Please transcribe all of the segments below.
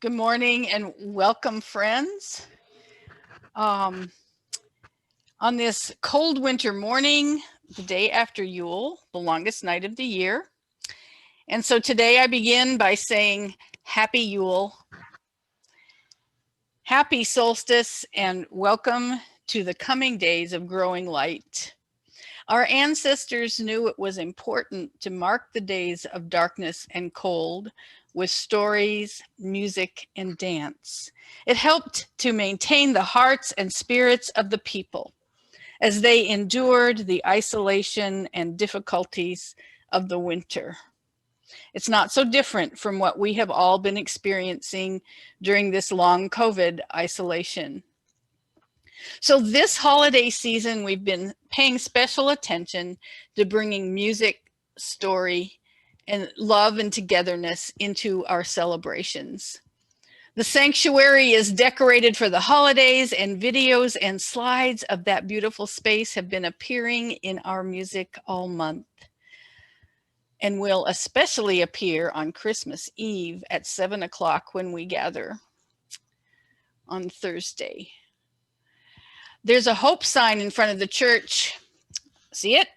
Good morning and welcome, friends. On this cold winter morning, the day after Yule, the longest night of the year. And so today I begin by saying Happy Yule, Happy Solstice, and welcome to the coming days of growing light. Our ancestors knew it was important to mark the days of darkness and cold with stories, music, and dance. It helped to maintain the hearts and spirits of the people as they endured the isolation and difficulties of the winter. It's not so different from what we have all been experiencing during this long COVID isolation. So this holiday season, we've been paying special attention to bringing music, story, and love and togetherness into our celebrations. The sanctuary is decorated for the holidays, and videos and slides of that beautiful space have been appearing in our music all month and will especially appear on Christmas Eve at 7 o'clock when we gather on Thursday. There's a hope sign in front of the church. See it?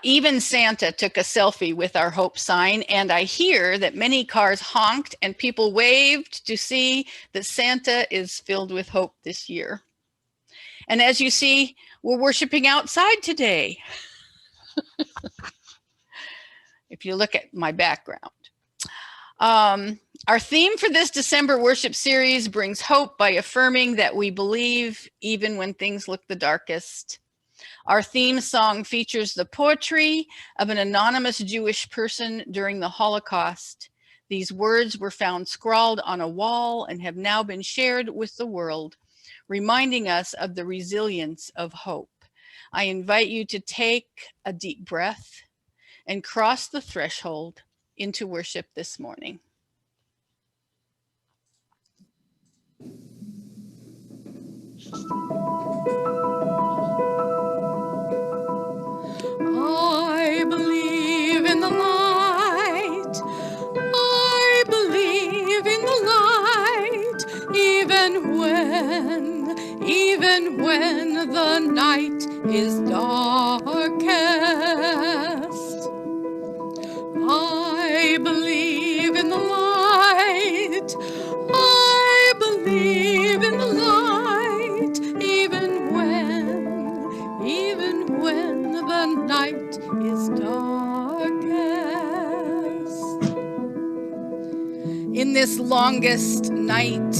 Even Santa took a selfie with our hope sign, and I hear that many cars honked and people waved to see that Santa is filled with hope this year. And as you see, we're worshiping outside today. If you look at my background. Our theme for this December worship series brings hope by affirming that we believe even when things look the darkest. Our theme song features the poetry of an anonymous Jewish person during the Holocaust. These words were found scrawled on a wall and have now been shared with the world, reminding us of the resilience of hope. I invite you to take a deep breath and cross the threshold into worship this morning. I believe in the light. I believe in the light, even when the night is darkest. I believe in the light. I believe in the light, even when the night is darkest. In this longest night,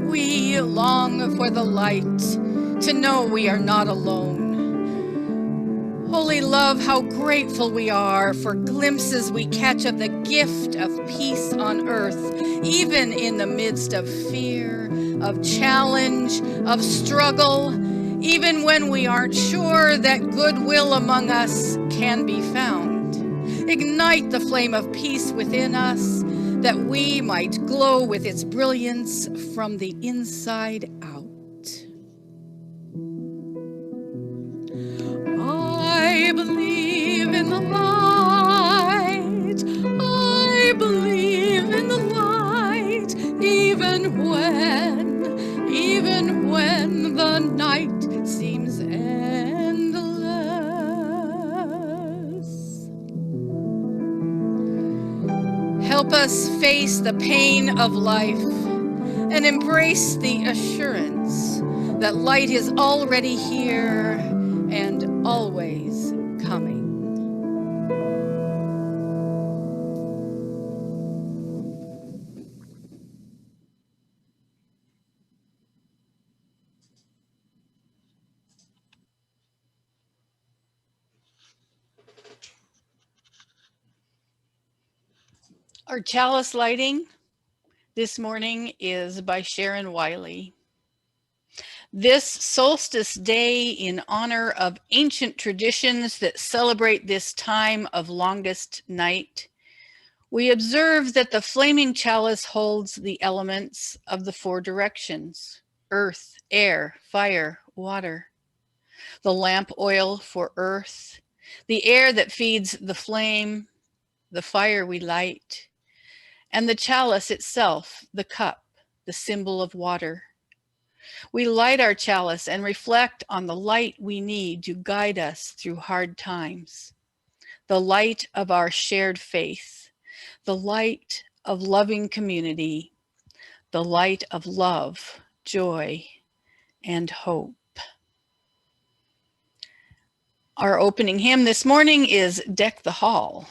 we long for the light, to know we are not alone. Holy love, how grateful we are for glimpses we catch of the gift of peace on earth, even in the midst of fear, of challenge, of struggle, even when we aren't sure that goodwill among us can be found. Ignite the flame of peace within us, that we might glow with its brilliance from the inside out. I believe in the light. I believe in the light, even when the night seems endless. Help us face the pain of life and embrace the assurance that light is already here and always coming. Our chalice lighting this morning is by Sharon Wiley. This solstice day, in honor of ancient traditions that celebrate this time of longest night, we observe that the flaming chalice holds the elements of the four directions: earth, air, fire, water. the lamp oil for earth, the air that feeds the flame, the fire we light, and the chalice itself, the cup, the symbol of water. We light our chalice and reflect on the light we need to guide us through hard times, the light of our shared faith, the light of loving community, the light of love, joy, and hope. Our opening hymn this morning is Deck the Hall.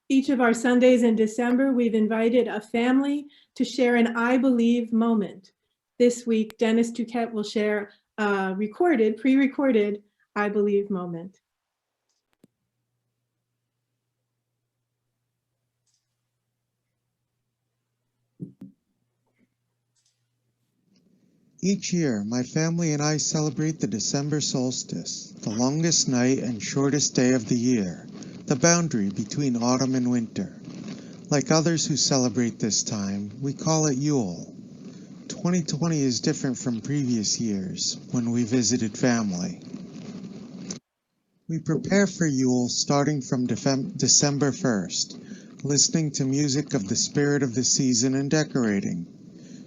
Each of our Sundays in December, we've invited a family to share an I believe moment. This week, Dennis Duquette will share a pre-recorded I believe moment. Each year, my family and I celebrate the December solstice, the longest night and shortest day of the year, the boundary between autumn and winter. Like others who celebrate this time, we call it Yule. 2020 is different from previous years, when we visited family. We prepare for Yule starting from December 1st, listening to music of the spirit of the season and decorating.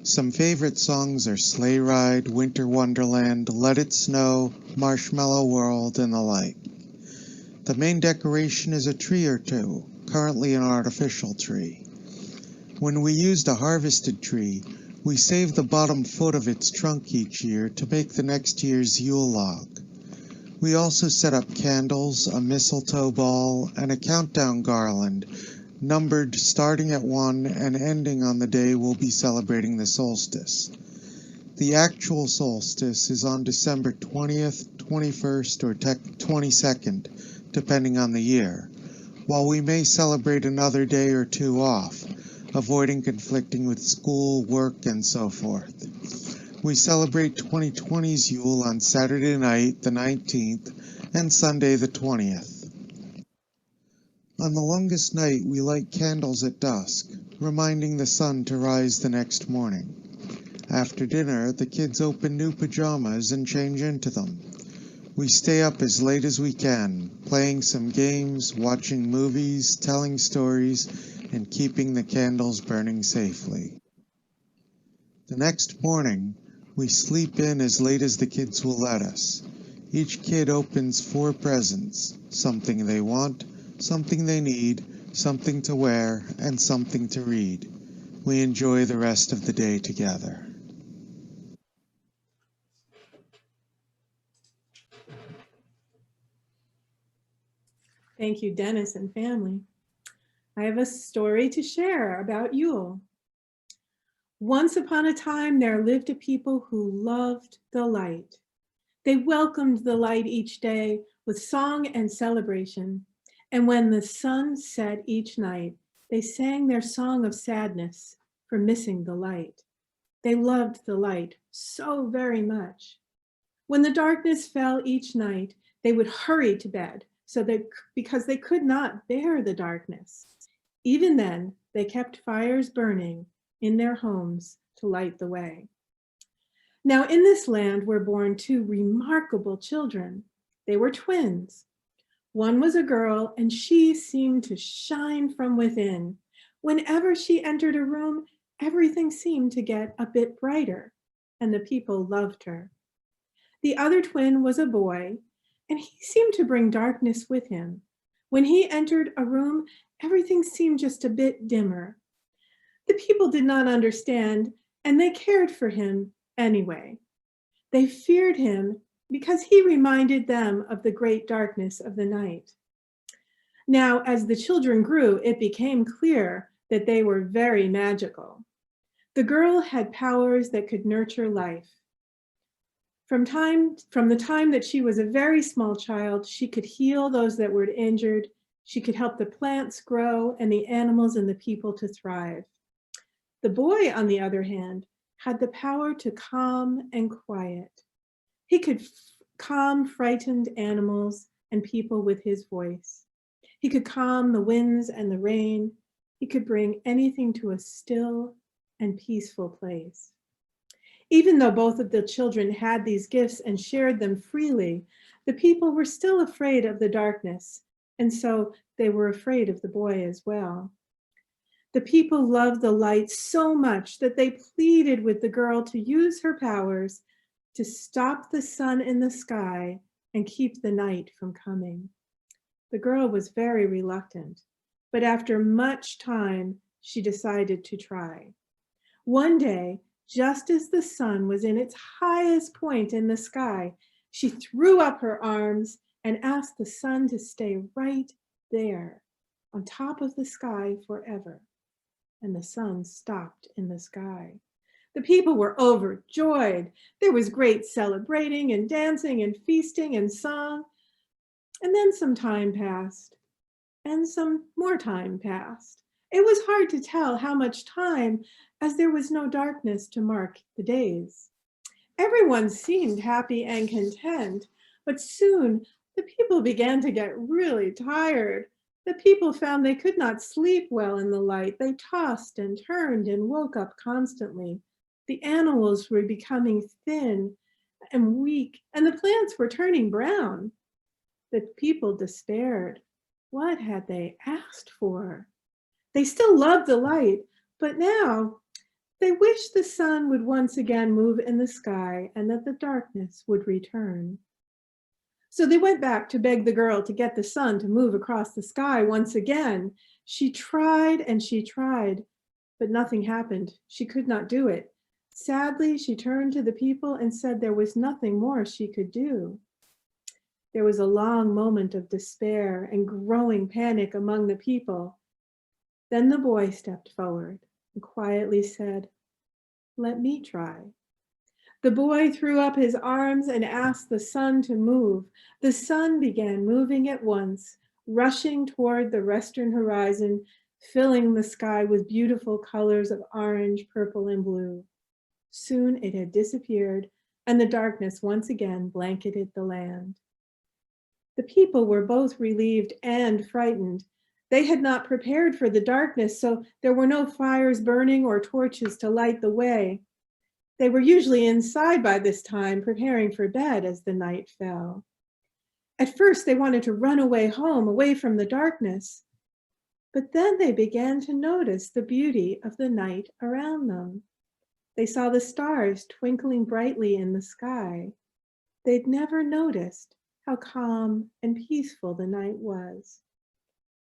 Some favorite songs are Sleigh Ride, Winter Wonderland, Let It Snow, Marshmallow World, and the like. The main decoration is a tree or two, currently an artificial tree. When we used a harvested tree, we save the bottom foot of its trunk each year to make the next year's Yule log. We also set up candles, a mistletoe ball, and a countdown garland, numbered starting at 1 and ending on the day we'll be celebrating the solstice. The actual solstice is on December 20th, 21st, or 22nd, depending on the year, while we may celebrate another day or two off, avoiding conflicting with school, work, and so forth. We celebrate 2020's Yule on Saturday night, the 19th, and Sunday, the 20th. On the longest night, we light candles at dusk, reminding the sun to rise the next morning. After dinner, the kids open new pajamas and change into them. We stay up as late as we can, playing some games, watching movies, telling stories, and keeping the candles burning safely. The next morning, we sleep in as late as the kids will let us. Each kid opens 4 presents, something they want, something they need, something to wear, and something to read. We enjoy the rest of the day together. Thank you, Dennis and family. I have a story to share about Yule. Once upon a time, there lived a people who loved the light. They welcomed the light each day with song and celebration. And when the sun set each night, they sang their song of sadness for missing the light. They loved the light so very much. When the darkness fell each night, they would hurry to bed because they could not bear the darkness. Even then, they kept fires burning in their homes to light the way. Now, in this land were born two remarkable children. They were twins. One was a girl, and she seemed to shine from within. Whenever she entered a room, everything seemed to get a bit brighter, and the people loved her. The other twin was a boy, and he seemed to bring darkness with him. When he entered a room, everything seemed just a bit dimmer. The people did not understand, and they cared for him anyway. They feared him because he reminded them of the great darkness of the night. Now, as the children grew, it became clear that they were very magical. The girl had powers that could nurture life. From the time that she was a very small child, she could heal those that were injured. She could help the plants grow and the animals and the people to thrive. The boy, on the other hand, had the power to calm and quiet. He could calm frightened animals and people with his voice. He could calm the winds and the rain. He could bring anything to a still and peaceful place. Even though both of the children had these gifts and shared them freely, the people were still afraid of the darkness, and so they were afraid of the boy as well. The people loved the light so much that they pleaded with the girl to use her powers to stop the sun in the sky and keep the night from coming. The girl was very reluctant, but after much time, she decided to try. One day, just as the sun was in its highest point in the sky, she threw up her arms and asked the sun to stay right there on top of the sky forever. And the sun stopped in the sky. The people were overjoyed. There was great celebrating and dancing and feasting and song. And then some time passed, and some more time passed. It was hard to tell how much time, as there was no darkness to mark the days. Everyone seemed happy and content, but soon the people began to get really tired. The people found they could not sleep well in the light. They tossed and turned and woke up constantly. The animals were becoming thin and weak, and the plants were turning brown. The people despaired. What had they asked for? They still loved the light, but now they wished the sun would once again move in the sky and that the darkness would return. So they went back to beg the girl to get the sun to move across the sky once again. She tried and she tried, but nothing happened. She could not do it. Sadly, she turned to the people and said there was nothing more she could do. There was a long moment of despair and growing panic among the people. Then the boy stepped forward and quietly said, "Let me try." The boy threw up his arms and asked the sun to move. The sun began moving at once, rushing toward the western horizon, filling the sky with beautiful colors of orange, purple, and blue. Soon it had disappeared, and the darkness once again blanketed the land. The people were both relieved and frightened. They had not prepared for the darkness, so there were no fires burning or torches to light the way. They were usually inside by this time, preparing for bed as the night fell. At first, they wanted to run away home, away from the darkness. But then they began to notice the beauty of the night around them. They saw the stars twinkling brightly in the sky. They'd never noticed how calm and peaceful the night was.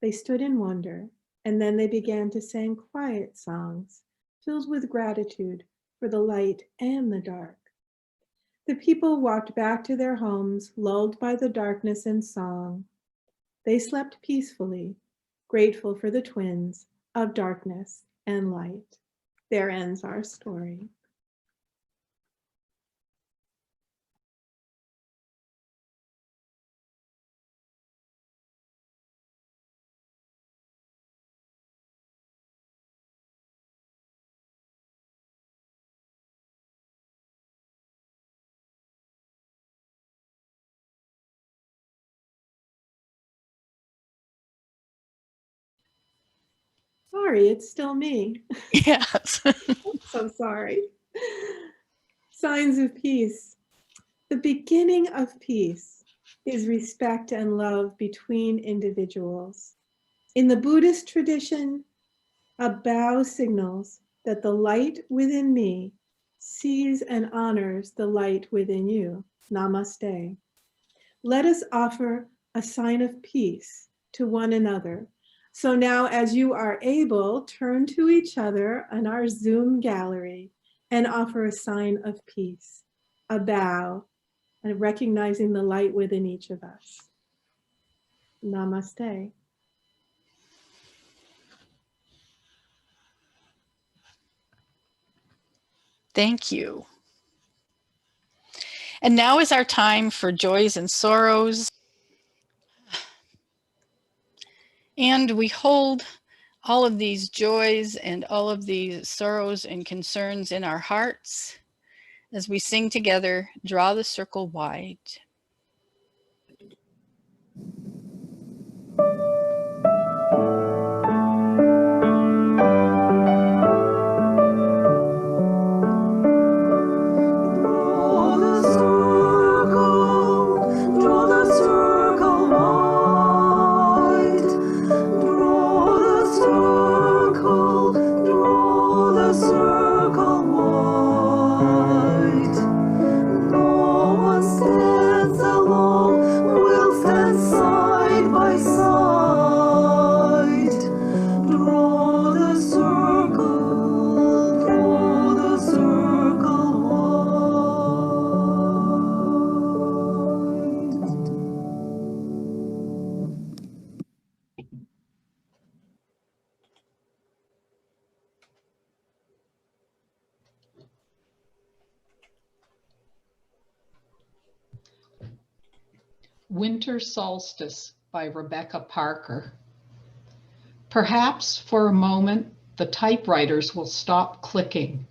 They stood in wonder, and then they began to sing quiet songs, filled with gratitude for the light and the dark. The people walked back to their homes, lulled by the darkness and song. They slept peacefully, grateful for the twins of darkness and light. There ends our story. Sorry, it's still me. Yes. So sorry. Signs of peace. The beginning of peace is respect and love between individuals. In the Buddhist tradition, a bow signals that the light within me sees and honors the light within you. Namaste. Let us offer a sign of peace to one another. So now, as you are able, turn to each other in our Zoom gallery and offer a sign of peace, a bow, and recognizing the light within each of us. Namaste. Thank you. And now is our time for joys and sorrows. And we hold all of these joys and all of these sorrows and concerns in our hearts as we sing together, Draw the Circle Wide. Winter Solstice by Rebecca Parker. Perhaps for a moment, the typewriters will stop clicking,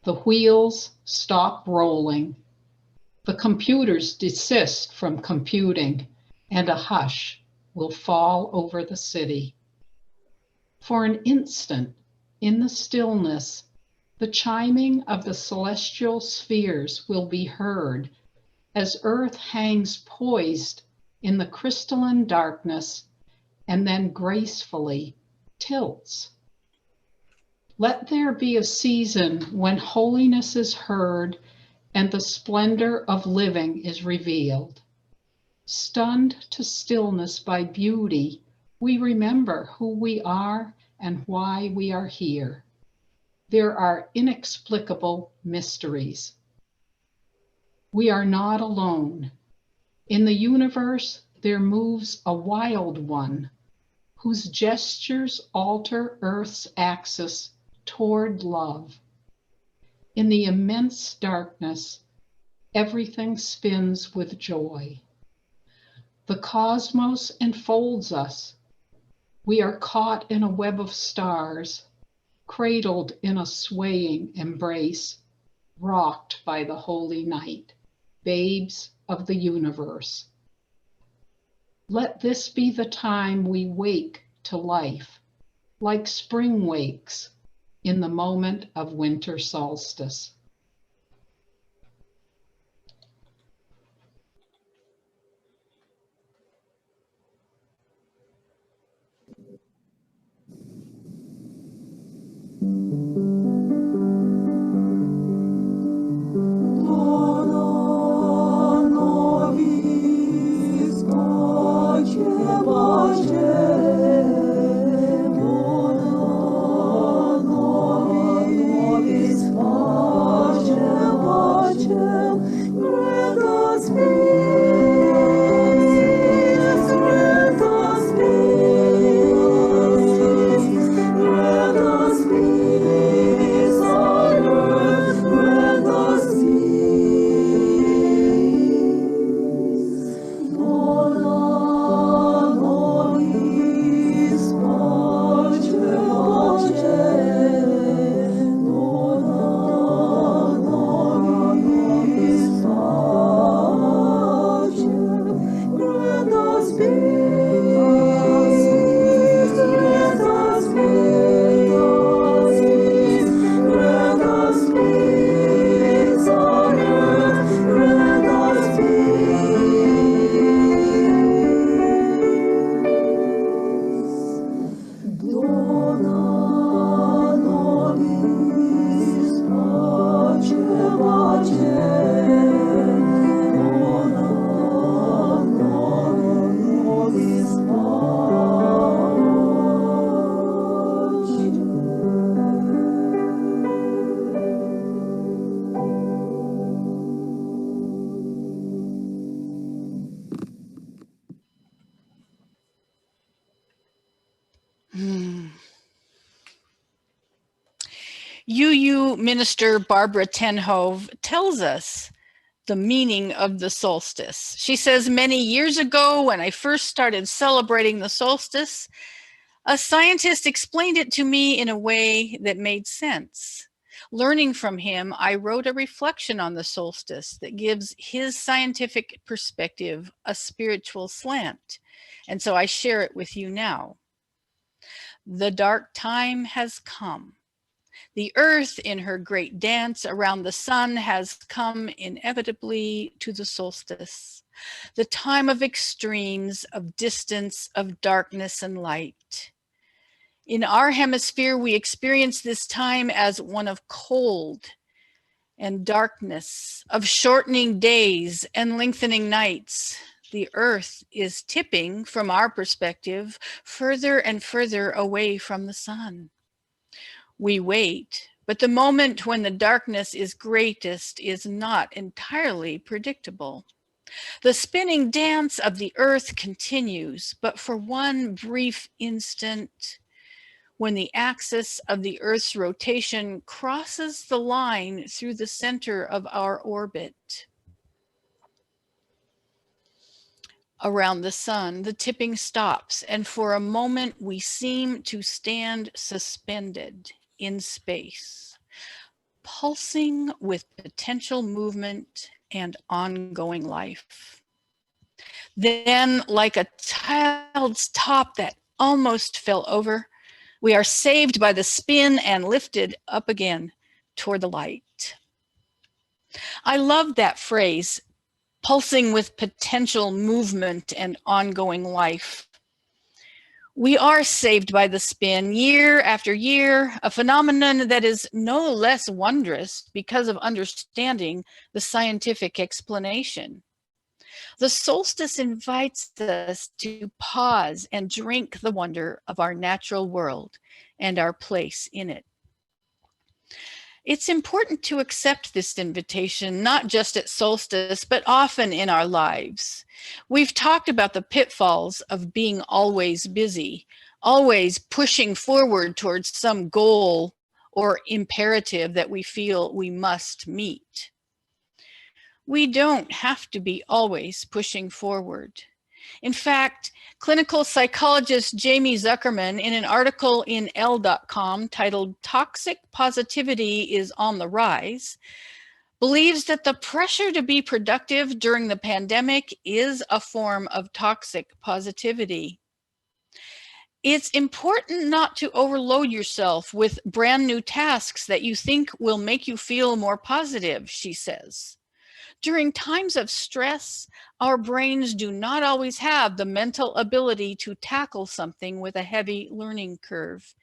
the wheels stop rolling, the computers desist from computing, and a hush will fall over the city. For an instant, in the stillness, the chiming of the celestial spheres will be heard as Earth hangs poised in the crystalline darkness and then gracefully tilts. Let there be a season when holiness is heard and the splendor of living is revealed. Stunned to stillness by beauty, we remember who we are and why we are here. There are inexplicable mysteries. We are not alone. In the universe, there moves a wild one whose gestures alter Earth's axis toward love. In the immense darkness, everything spins with joy. The cosmos enfolds us. We are caught in a web of stars, cradled in a swaying embrace, rocked by the holy night. Babes of the universe. Let this be the time we wake to life, like spring wakes in the moment of winter solstice. Nobis UU Minister Barbara Tenhove tells us the meaning of the solstice. She says, many years ago, when I first started celebrating the solstice, a scientist explained it to me in a way that made sense. Learning from him, I wrote a reflection on the solstice that gives his scientific perspective a spiritual slant. And so I share it with you now. The dark time has come. The earth in her great dance around the sun has come inevitably to the solstice, the time of extremes, of distance, of darkness and light. In our hemisphere, we experience this time as one of cold and darkness, of shortening days and lengthening nights. The earth is tipping, from our perspective, further and further away from the sun. We wait, but the moment when the darkness is greatest is not entirely predictable. The spinning dance of the earth continues, but for one brief instant, when the axis of the earth's rotation crosses the line through the center of our orbit around the sun, the tipping stops, and for a moment we seem to stand suspended in space, pulsing with potential movement and ongoing life. Then, like a child's top that almost fell over, we are saved by the spin and lifted up again toward the light. I love that phrase, pulsing with potential movement and ongoing life. We are saved by the spin year after year, a phenomenon that is no less wondrous because of understanding the scientific explanation. The solstice invites us to pause and drink the wonder of our natural world and our place in it. It's important to accept this invitation, not just at solstice, but often in our lives. We've talked about the pitfalls of being always busy, always pushing forward towards some goal or imperative that we feel we must meet. We don't have to be always pushing forward. In fact, clinical psychologist Jamie Zuckerman, in an article in Elle.com titled "Toxic Positivity is on the Rise," believes that the pressure to be productive during the pandemic is a form of toxic positivity. It's important not to overload yourself with brand new tasks that you think will make you feel more positive, she says. During times of stress, our brains do not always have the mental ability to tackle something with a heavy learning curve.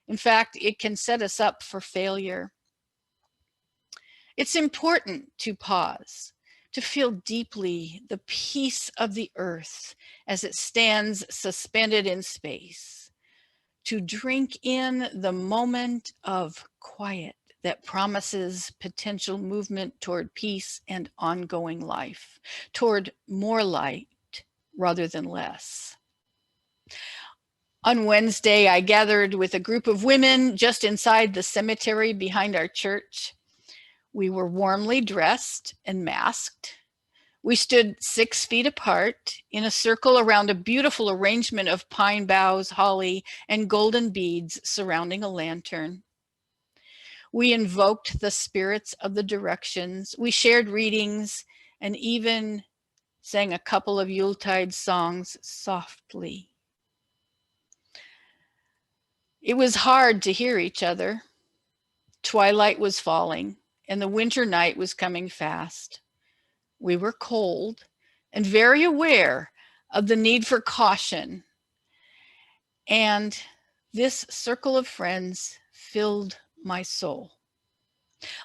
In fact, it can set us up for failure. It's important to pause, to feel deeply the peace of the earth as it stands suspended in space, to drink in the moment of quiet that promises potential movement toward peace and ongoing life, toward more light rather than less. On Wednesday, I gathered with a group of women just inside the cemetery behind our church. We were warmly dressed and masked. We stood 6 feet apart in a circle around a beautiful arrangement of pine boughs, holly, and golden beads surrounding a lantern. We invoked the spirits of the directions. We shared readings and even sang a couple of Yuletide songs softly. It was hard to hear each other. Twilight was falling, and the winter night was coming fast. We were cold and very aware of the need for caution. And this circle of friends filled my soul.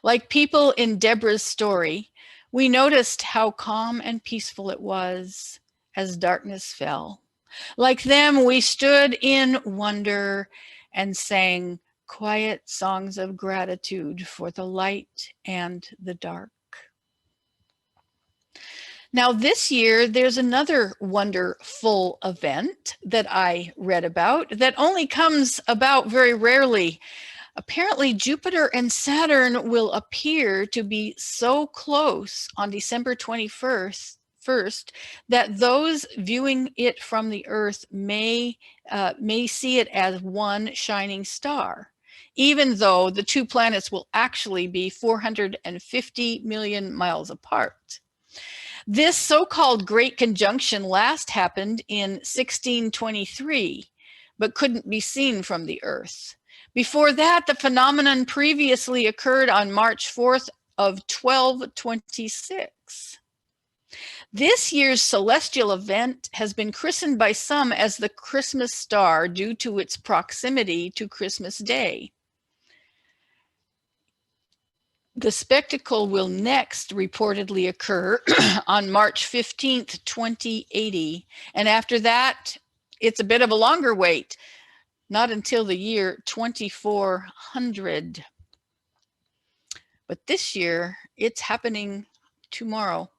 Like people in Deborah's story, we noticed how calm and peaceful it was as darkness fell. Like them, we stood in wonder and sang quiet songs of gratitude for the light and the dark. Now, this year, there's another wonderful event that I read about that only comes about very rarely. Apparently, Jupiter and Saturn will appear to be so close on December 21st that those viewing it from the Earth may see it as one shining star, even though the two planets will actually be 450 million miles apart. This so-called Great Conjunction last happened in 1623, but couldn't be seen from the Earth. Before that, the phenomenon previously occurred on March 4th of 1226. This year's celestial event has been christened by some as the Christmas star due to its proximity to Christmas Day. The spectacle will next reportedly occur on March 15th, 2080. And after that, it's a bit of a longer wait, not until the year 2400. But this year, it's happening tomorrow.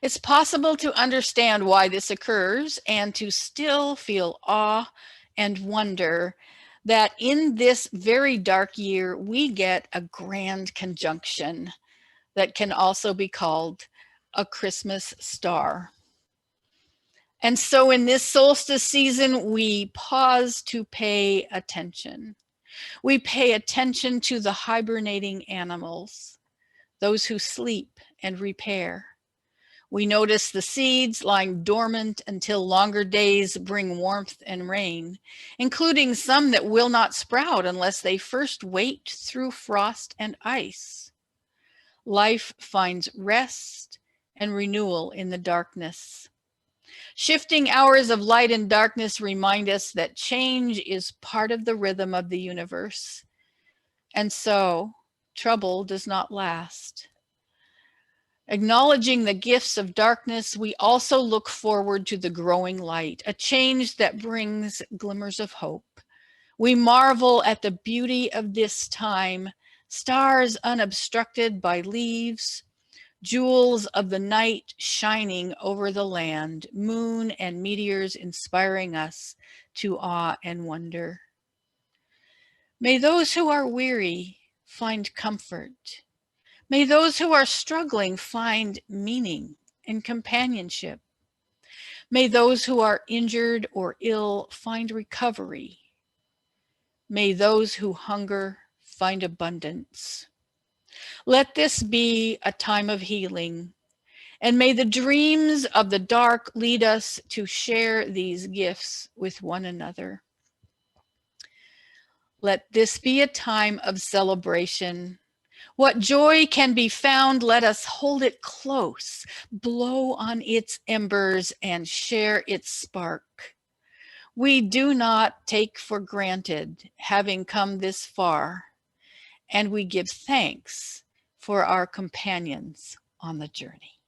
It's possible to understand why this occurs and to still feel awe and wonder that in this very dark year, we get a grand conjunction that can also be called a Christmas star. And so in this solstice season, we pause to pay attention. We pay attention to the hibernating animals, those who sleep and repair. We notice the seeds lying dormant until longer days bring warmth and rain, including some that will not sprout unless they first wait through frost and ice. Life finds rest and renewal in the darkness. Shifting hours of light and darkness remind us that change is part of the rhythm of the universe. And so, trouble does not last. Acknowledging the gifts of darkness, we also look forward to the growing light, a change that brings glimmers of hope. We marvel at the beauty of this time, stars unobstructed by leaves, jewels of the night shining over the land, moon and meteors inspiring us to awe and wonder. May those who are weary find comfort. May those who are struggling find meaning and companionship. May those who are injured or ill find recovery. May those who hunger find abundance. Let this be a time of healing, and may the dreams of the dark lead us to share these gifts with one another. Let this be a time of celebration. What joy can be found, let us hold it close, blow on its embers, and share its spark. We do not take for granted having come this far, and we give thanks for our companions on the journey.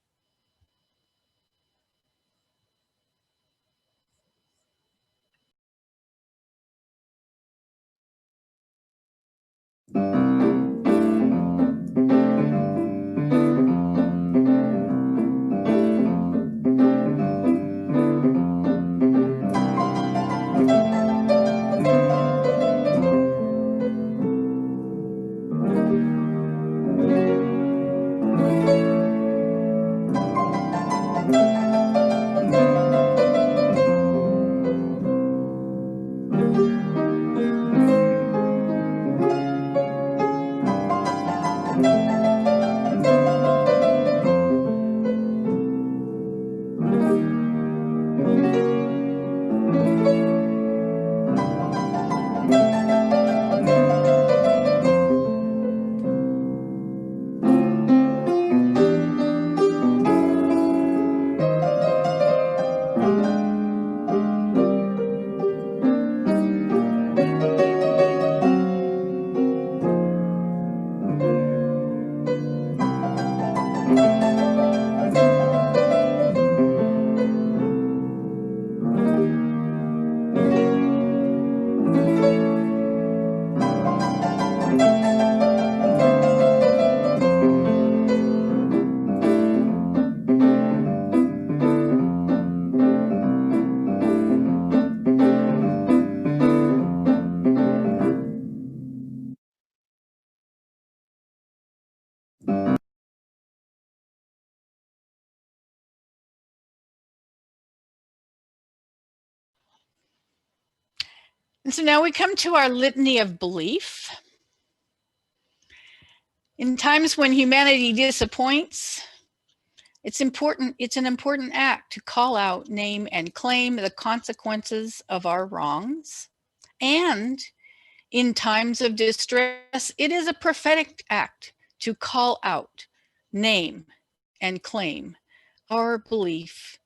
And so now we come to our litany of belief. In times when humanity disappoints, it's an important act to call out, name, and claim the consequences of our wrongs. And in times of distress, it is a prophetic act to call out, name, and claim our belief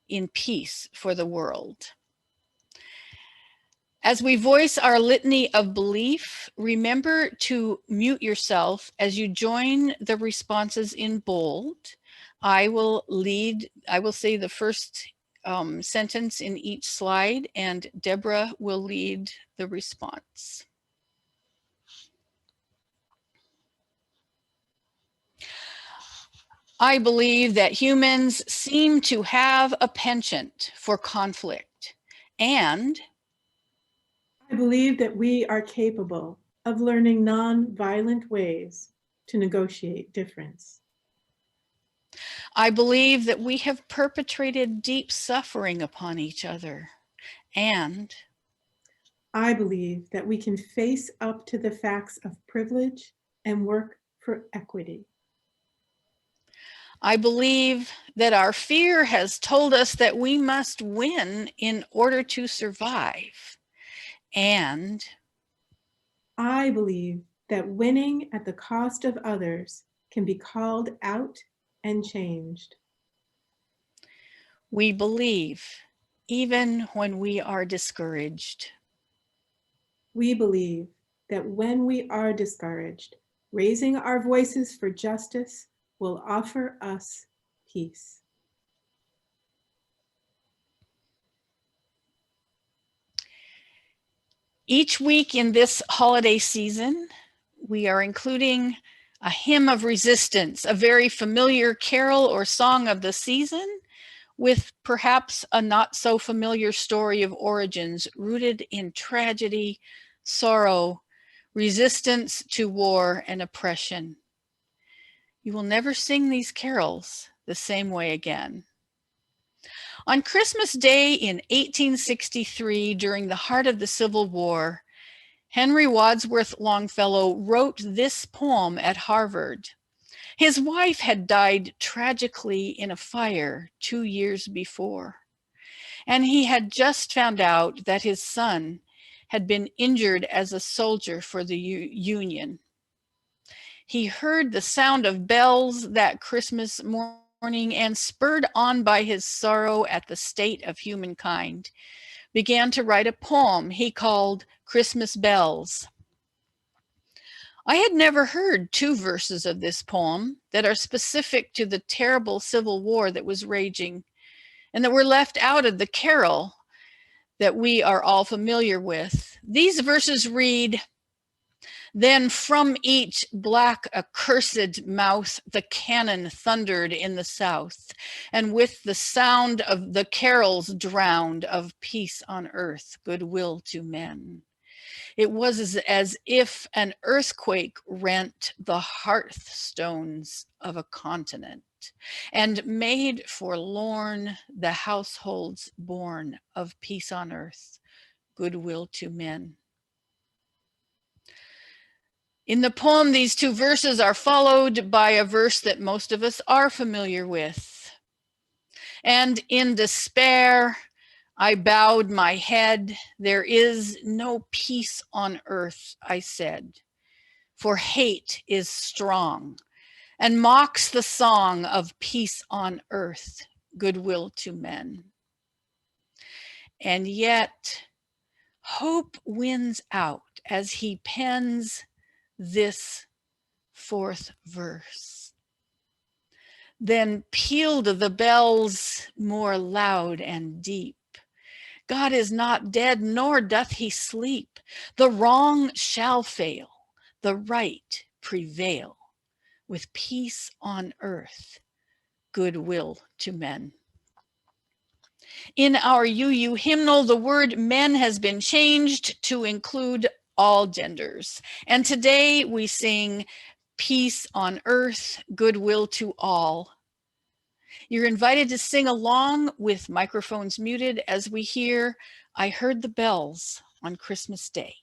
in peace for the world. As we voice our litany of belief, remember to mute yourself as you join the responses in bold. I will say the first sentence in each slide, and Deborah will lead the response. I believe that humans seem to have a penchant for conflict, and I believe that we are capable of learning non-violent ways to negotiate difference. I believe that we have perpetrated deep suffering upon each other, and I believe that we can face up to the facts of privilege and work for equity. I believe that our fear has told us that we must win in order to survive, and I believe that winning at the cost of others can be called out and changed. we believe even when we are discouraged. We believe that when we are discouraged, raising our voices for justice will offer us peace. Each week in this holiday season, we are including a hymn of resistance, a very familiar carol or song of the season, with perhaps a not so familiar story of origins rooted in tragedy, sorrow, resistance to war and oppression. You will never sing these carols the same way again. On Christmas Day in 1863, during the heart of the Civil War, Henry Wadsworth Longfellow wrote this poem at Harvard. His wife had died tragically in a fire 2 years before, and he had just found out that his son had been injured as a soldier for the Union. He heard the sound of bells that Christmas morning, and spurred on by his sorrow at the state of humankind, began to write a poem he called Christmas Bells. I had never heard 2 verses of this poem that are specific to the terrible Civil War that was raging and that were left out of the carol that we are all familiar with. These verses read, "Then from each black accursed mouth the cannon thundered in the south, and with the sound of the carols drowned of peace on earth, goodwill to men. It was as if an earthquake rent the hearthstones of a continent, and made forlorn the households born of peace on earth, goodwill to men." In the poem, these 2 verses are followed by a verse that most of us are familiar with. "And in despair, I bowed my head. There is no peace on earth, I said, for hate is strong and mocks the song of peace on earth, goodwill to men." And yet, hope wins out as he pens this 4th verse. "Then pealed the bells more loud and deep. God is not dead, nor doth he sleep. The wrong shall fail, the right prevail, with peace on earth, goodwill to men." In our UU hymnal, the word men has been changed to include all genders. And today we sing peace on earth, goodwill to all. You're invited to sing along with microphones muted as we hear, "I heard the bells on Christmas Day.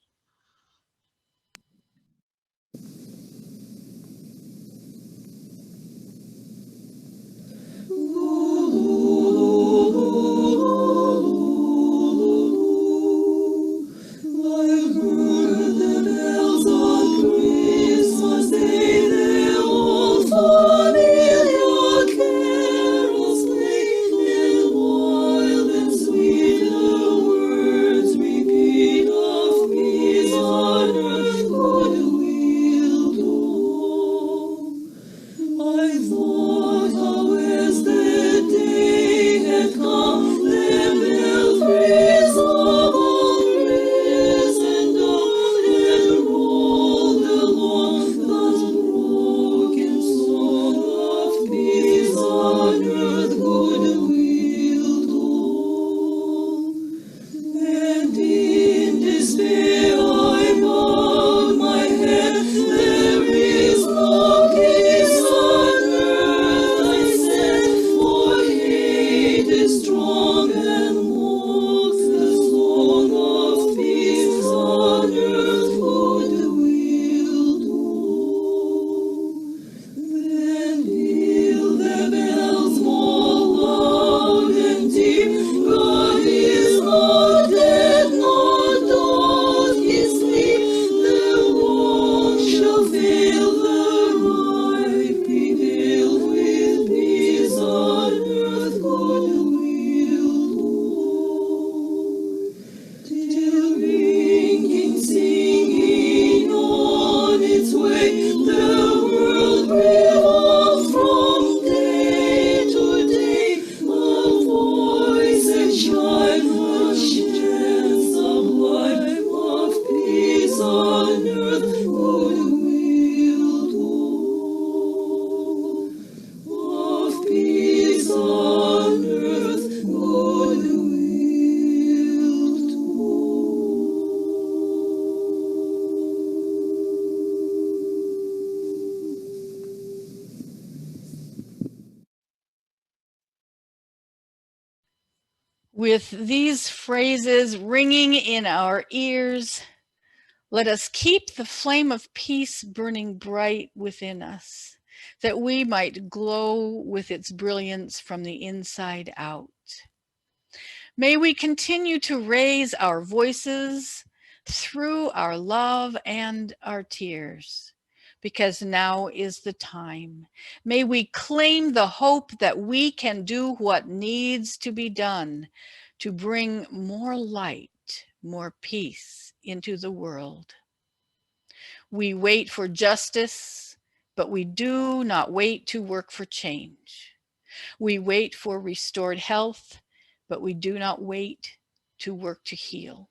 With these phrases ringing in our ears, let us keep the flame of peace burning bright within us, that we might glow with its brilliance from the inside out. May we continue to raise our voices through our love and our tears, because now is the time. May we claim the hope that we can do what needs to be done to bring more light, more peace into the world. We wait for justice, but we do not wait to work for change. We wait for restored health, but we do not wait to work to heal.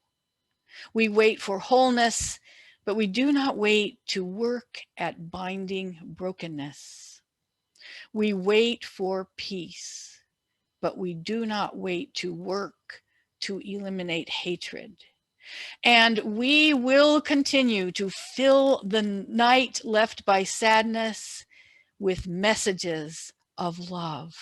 We wait for wholeness, but we do not wait to work at binding brokenness. We wait for peace, but we do not wait to work to eliminate hatred. And we will continue to fill the night left by sadness with messages of love.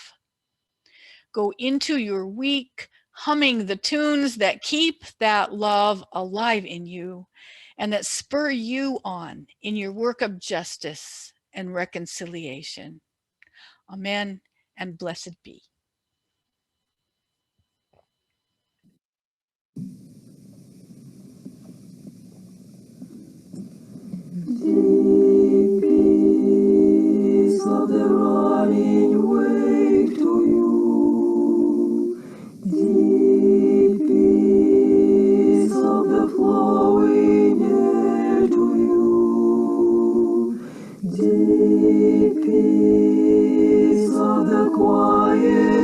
Go into your week humming the tunes that keep that love alive in you and that spur you on in your work of justice and reconciliation. Amen and blessed be. Deep peace of the running wake to you. Deep peace of the flowing air to you. Deep peace of the quiet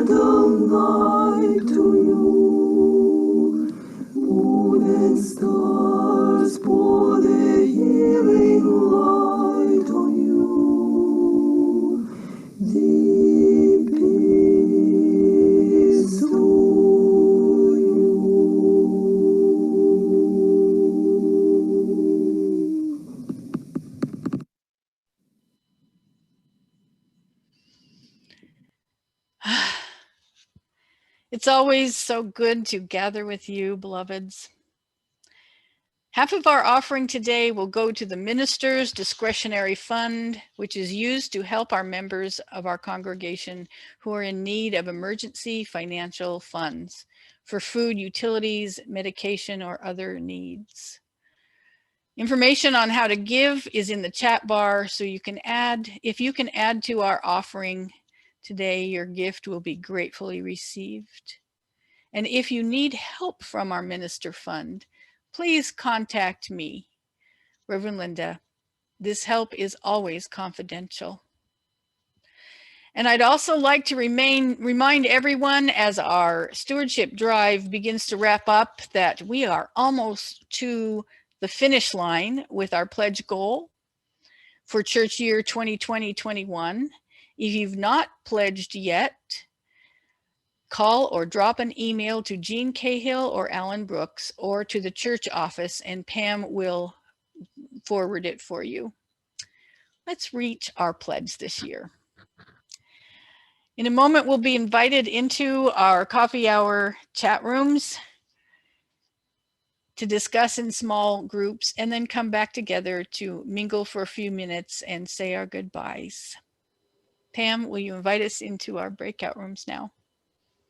gentle night to you. Moon and stars pour their healing light on you. Deep peace to you. It's always so good to gather with you, beloveds. Half of our offering today will go to the minister's discretionary fund, which is used to help our members of our congregation who are in need of emergency financial funds for food, utilities, medication, or other needs. Information on how to give is in the chat bar, so you can add, if you can add to our offering today, your gift will be gratefully received. And if you need help from our minister fund, please contact me, Reverend Lynda. This help is always confidential. And I'd also like to remind everyone as our stewardship drive begins to wrap up that we are almost to the finish line with our pledge goal for church year 2020-21. If you've not pledged yet, call or drop an email to Jean Cahill or Alan Brooks or to the church office, and Pam will forward it for you. Let's reach our pledge this year. In a moment, we'll be invited into our coffee hour chat rooms to discuss in small groups and then come back together to mingle for a few minutes and say our goodbyes. Pam, will you invite us into our breakout rooms now?